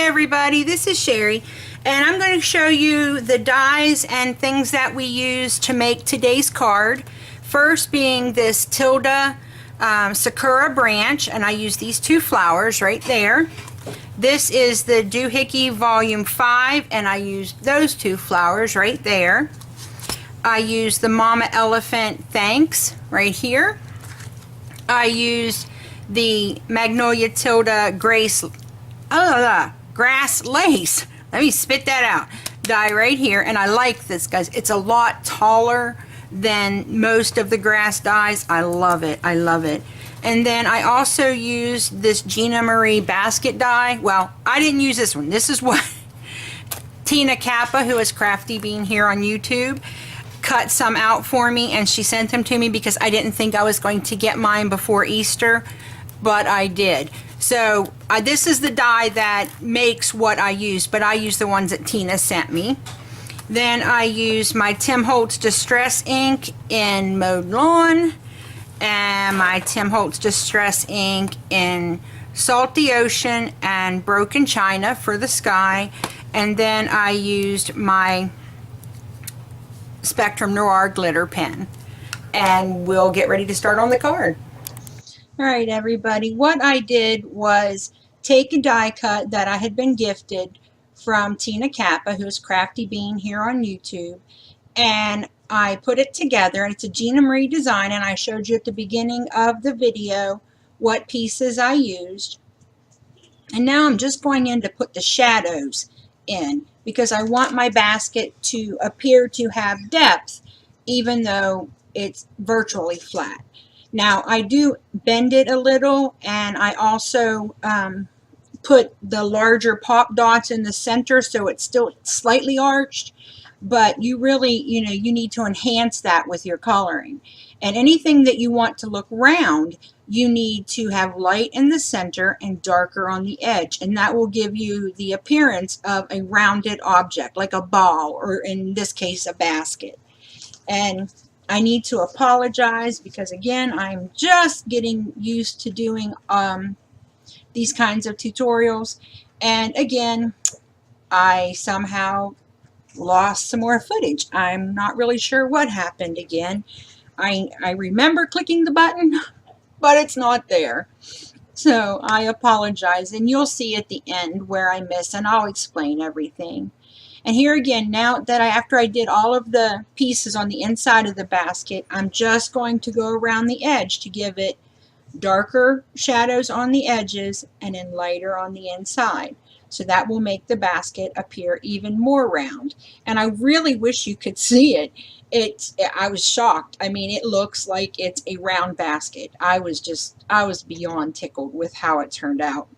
everybody, this is Sherry, and I'm going to show you the dies and things that we use to make today's card. First being this Tilda Sakura branch, and I use these two flowers right there. This is the Doohickey Volume 5, and I use those two flowers right there. I use the Mama Elephant Thanks right here. I used the Magnolia Tilda Grass Lace. Let me spit that out. Die right here, and I like this, guys. It's a lot taller than most of the grass dies. I love it. I love it. And then I also used this Gina Marie basket die. Well, I didn't use this one. This is what Tina Kappa, who is Crafty Bean here on YouTube, cut some out for me, and she sent them to me because I didn't think I was going to get mine before Easter, but I did. So this is the die that makes what I use, but I use the ones that Tina sent me. Then I use my Tim Holtz Distress ink in Mowed Lawn, and my Tim Holtz Distress ink in Salty Ocean and Broken China for the sky. And then I used my Spectrum Noir glitter pen. And we'll get ready to start on the card. Alright everybody, what I did was take a die cut that I had been gifted from Tina Kappa, who's Crafty Bean here on YouTube, and I put it together, and it's a Gina Marie design, and I showed you at the beginning of the video what pieces I used. And now I'm just going in to put the shadows in because I want my basket to appear to have depth even though it's virtually flat. Now I do bend it a little, and I also put the larger pop dots in the center so it's still slightly arched, but you really, you need to enhance that with your coloring. And anything that you want to look round, you need to have light in the center and darker on the edge, and that will give you the appearance of a rounded object like a ball, or in this case a basket. And I need to apologize because again I'm just getting used to doing these kinds of tutorials, and again I somehow lost some more footage. I'm not really sure what happened again. I remember clicking the button, but it's not there. So I apologize, and you'll see at the end where I miss, and I'll explain everything. And here again, now that after I did all of the pieces on the inside of the basket, I'm just going to go around the edge to give it darker shadows on the edges and then lighter on the inside. So that will make the basket appear even more round. And I really wish you could see it. I was shocked. I mean, it looks like it's a round basket. I was beyond tickled with how it turned out.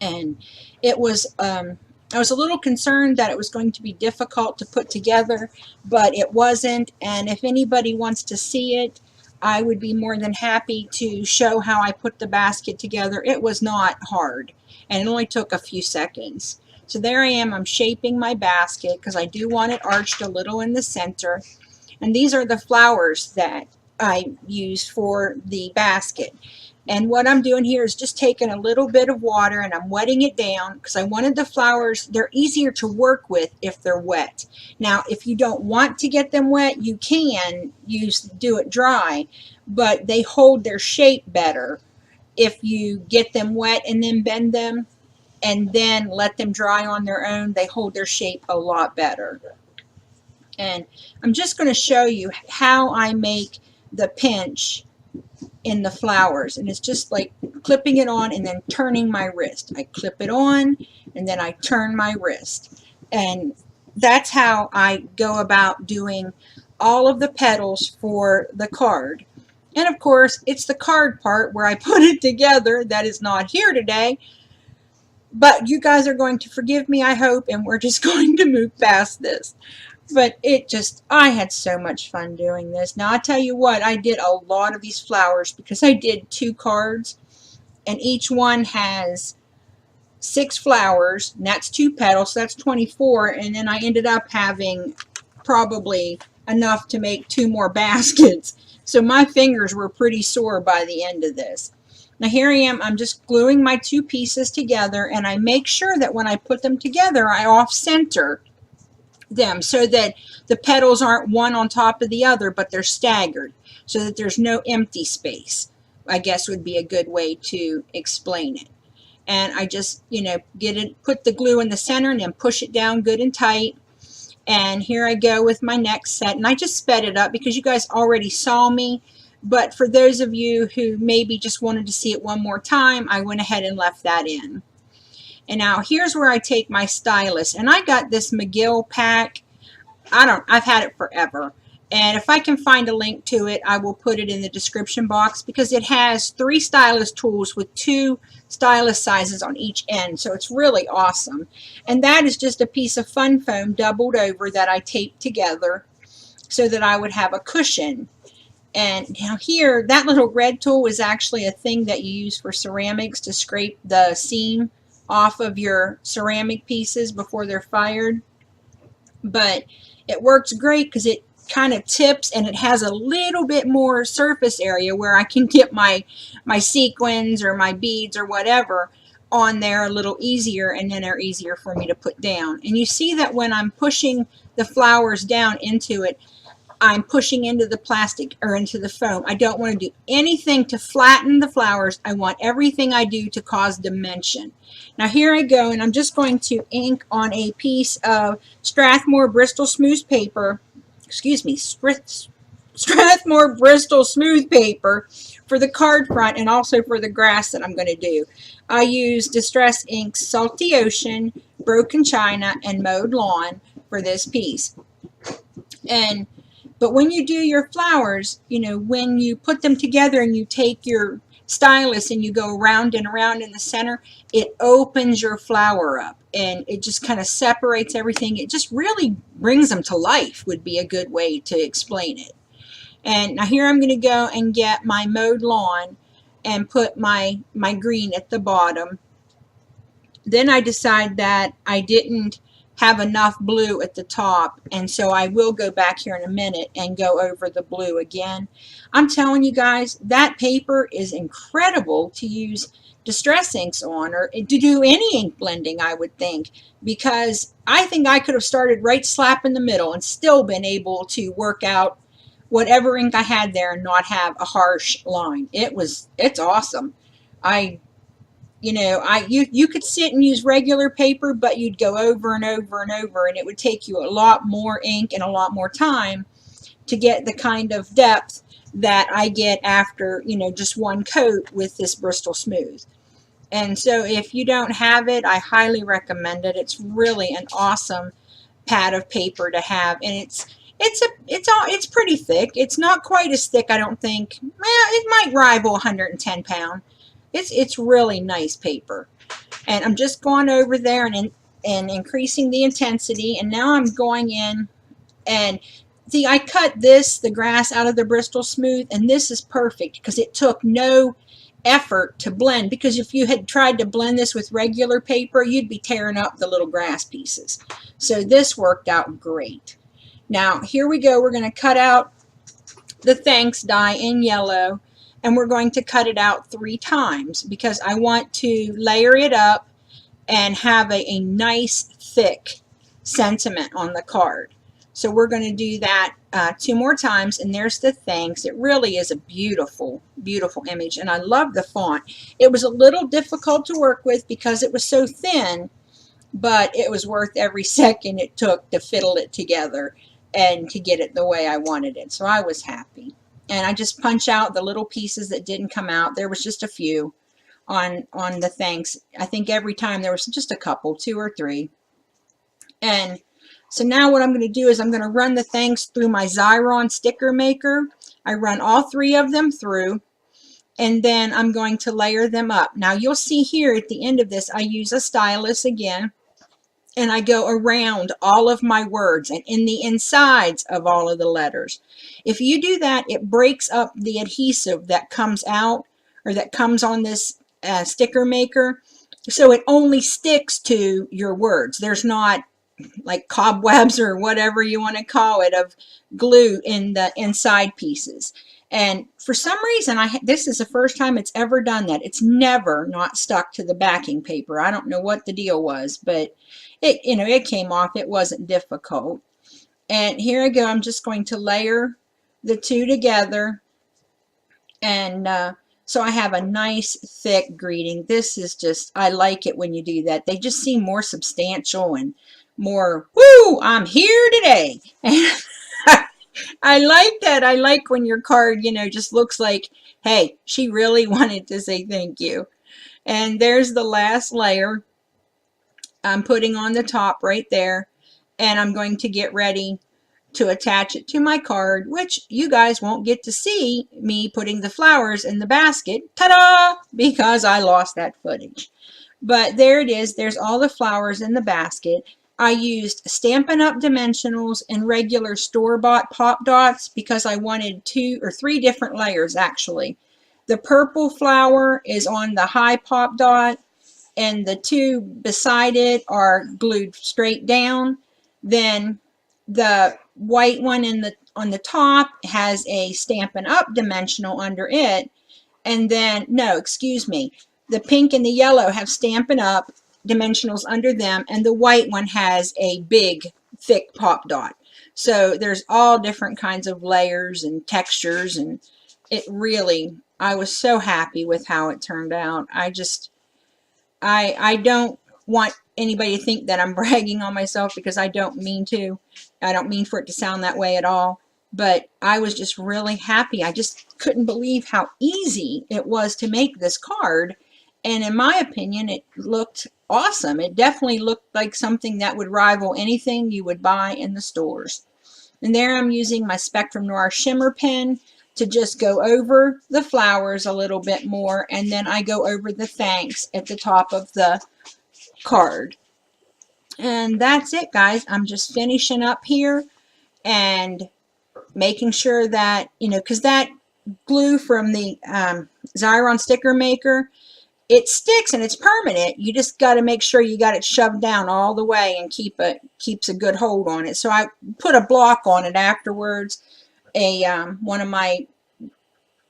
And it was, I was a little concerned that it was going to be difficult to put together, but it wasn't. And if anybody wants to see it, I would be more than happy to show how I put the basket together. It was not hard, and it only took a few seconds. So there I am. I'm shaping my basket because I do want it arched a little in the center. And these are the flowers that I used for the basket. And what I'm doing here is just taking a little bit of water and I'm wetting it down because I wanted the flowers, they're easier to work with if they're wet. Now, if you don't want to get them wet, you can do it dry, but they hold their shape better if you get them wet and then bend them and then let them dry on their own. They hold their shape a lot better. And I'm just going to show you how I make the pinch in the flowers, and it's just like clipping it on and then turning my wrist. I clip it on and then I turn my wrist, and that's how I go about doing all of the petals for the card. And of course it's the card part where I put it together that is not here today, but you guys are going to forgive me, I hope, and we're just going to move past this. But I had so much fun doing this. Now, I tell you what, I did a lot of these flowers because I did 2 cards, and each one has 6 flowers, and that's 2 petals, so that's 24, and then I ended up having probably enough to make 2 more baskets. So my fingers were pretty sore by the end of this. Now here I am, I'm just gluing my two pieces together, and I make sure that when I put them together, I off-center them so that the petals aren't one on top of the other, but they're staggered so that there's no empty space, I guess would be a good way to explain it. And I just, you know, put the glue in the center and then push it down good and tight. And here I go with my next set, and I just sped it up because you guys already saw me, but for those of you who maybe just wanted to see it one more time, I went ahead and left that in. And now here's where I take my stylus, and I got this McGill pack. I've had it forever. And if I can find a link to it, I will put it in the description box, because it has 3 stylus tools with 2 stylus sizes on each end. So it's really awesome. And that is just a piece of fun foam doubled over that I taped together so that I would have a cushion. And now here, that little red tool is actually a thing that you use for ceramics to scrape the seam off of your ceramic pieces before they're fired. But it works great because it kind of tips and it has a little bit more surface area where I can get my sequins or my beads or whatever on there a little easier, and then they're easier for me to put down. And you see that when I'm pushing the flowers down into it, I'm pushing into the plastic or into the foam. I don't want to do anything to flatten the flowers. I want everything I do to cause dimension. Now here I go, and I'm just going to ink on a piece of Strathmore Bristol smooth paper, Strathmore Bristol smooth paper for the card front and also for the grass that I'm going to do. I use Distress Inks Salty Ocean, Broken China, and Mowed Lawn for this piece. But when you do your flowers, you know, when you put them together and you take your stylus and you go around and around in the center, it opens your flower up and it just kind of separates everything. It just really brings them to life, would be a good way to explain it. And now here I'm going to go and get my Mowed Lawn and put my green at the bottom. Then I decide that I didn't have enough blue at the top, and so I will go back here in a minute and go over the blue again. I'm telling you guys, that paper is incredible to use Distress Inks on, or to do any ink blending, I would think, because I think I could have started right slap in the middle and still been able to work out whatever ink I had there and not have a harsh line. It's awesome. You could sit and use regular paper, but you'd go over and over and over, and it would take you a lot more ink and a lot more time to get the kind of depth that I get after, you know, just one coat with this Bristol Smooth. And so if you don't have it, I highly recommend it. It's really an awesome pad of paper to have, and it's pretty thick. It's not quite as thick, I don't think. Well, it might rival 110 pound. It's really nice paper. And I'm just going over there and increasing the intensity. And now I'm going in and see, I cut the grass out of the Bristol Smooth, and this is perfect because it took no effort to blend, because if you had tried to blend this with regular paper, you'd be tearing up the little grass pieces. So this worked out great. Now here we go. We're going to cut out the thanks die in yellow, and we're going to cut it out 3 times because I want to layer it up and have a nice thick sentiment on the card. So we're going to do that 2 more times, and there's the thanks. It really is a beautiful, beautiful image, and I love the font. It was a little difficult to work with because it was so thin, but it was worth every second it took to fiddle it together and to get it the way I wanted it. So I was happy. And I just punch out the little pieces that didn't come out. There was just a few on the thanks. I think every time there was just a couple, 2 or 3. And so now what I'm going to do is I'm going to run the thanks through my Xyron sticker maker. I run all 3 of them through, and then I'm going to layer them up. Now you'll see here at the end of this, I use a stylus again, and I go around all of my words and in the insides of all of the letters. If you do that, it breaks up the adhesive that comes out, or that comes on this sticker maker, so it only sticks to your words. There's not like cobwebs or whatever you want to call it of glue in the inside pieces. And for some reason, this is the first time it's ever done that. It's never not stuck to the backing paper. I don't know what the deal was, but it came off. It wasn't difficult. And here I go. I'm just going to layer the two together. And so I have a nice thick greeting. This is just, I like it when you do that. They just seem more substantial and more, woo, I'm here today. I like that. I like when your card, just looks like, hey, she really wanted to say thank you. And there's the last layer I'm putting on the top right there. And I'm going to get ready to attach it to my card, which you guys won't get to see me putting the flowers in the basket, ta-da, because I lost that footage. But there it is. There's all the flowers in the basket. I used Stampin' Up! Dimensionals and regular store-bought pop dots because I wanted 2 or 3 different layers actually. The purple flower is on the high pop dot, and the 2 beside it are glued straight down. Then the white one on the top has a Stampin' Up! Dimensional under it. And then, no, excuse me, the pink and the yellow have Stampin' Up! Dimensionals under them, and the white one has a big, thick pop dot. So there's all different kinds of layers and textures, and it really, I was so happy with how it turned out. I don't want anybody to think that I'm bragging on myself, because I don't mean to. I don't mean for it to sound that way at all. But I was just really happy. I just couldn't believe how easy it was to make this card. And in my opinion, it looked awesome. It definitely looked like something that would rival anything you would buy in the stores. And there I'm using my Spectrum Noir Shimmer pen to just go over the flowers a little bit more. And then I go over the thanks at the top of the card. And that's it, guys. I'm just finishing up here and making sure that, because that glue from the Xyron sticker maker, it sticks and it's permanent. You just got to make sure you got it shoved down all the way and keeps a good hold on it. So I put a block on it afterwards, one of my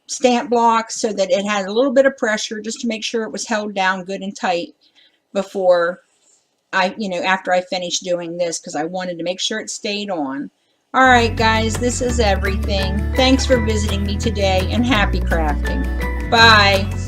stamp blocks, so that it had a little bit of pressure just to make sure it was held down good and tight before after I finished doing this, because I wanted to make sure it stayed on. All right, guys, this is everything. Thanks for visiting me today, and happy crafting. Bye.